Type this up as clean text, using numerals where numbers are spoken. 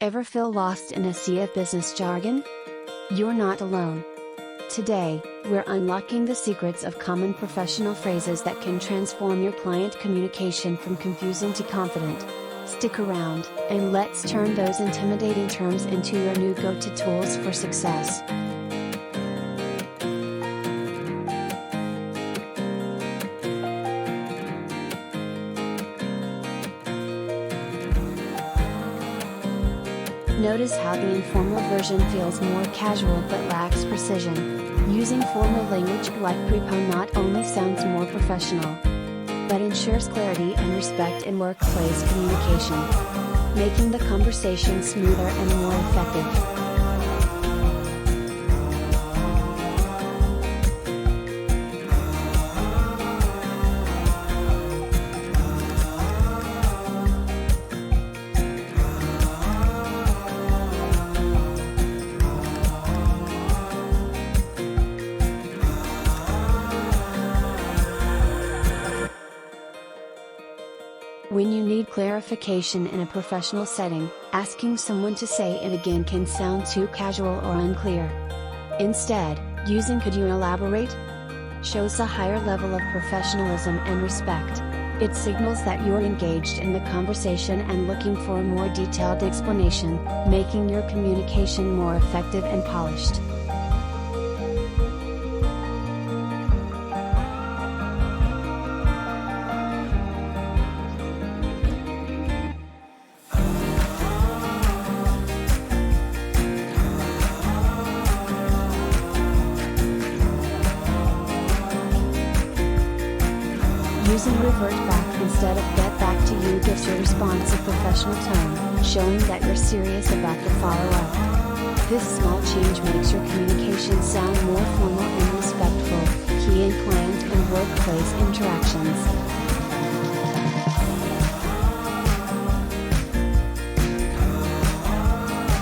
Ever feel lost in a sea of business jargon? You're not alone. Today, we're unlocking the secrets of common professional phrases that can transform your client communication from confusing to confident. Stick around, and let's turn those intimidating terms into your new go-to tools for success. Notice how the informal version feels more casual but lacks precision. Using formal language like prepo not only sounds more professional, but ensures clarity and respect in workplace communication, making the conversation smoother and more effective. When you need clarification in a professional setting, asking someone to say it again can sound too casual or unclear. Instead, using "could you elaborate?" shows a higher level of professionalism and respect. It signals that you're engaged in the conversation and looking for a more detailed explanation, making your communication more effective and polished. Using "revert back" instead of "get back to you" gives your response a professional tone, showing that you're serious about the follow-up. This small change makes your communication sound more formal and respectful, key in client and workplace interactions.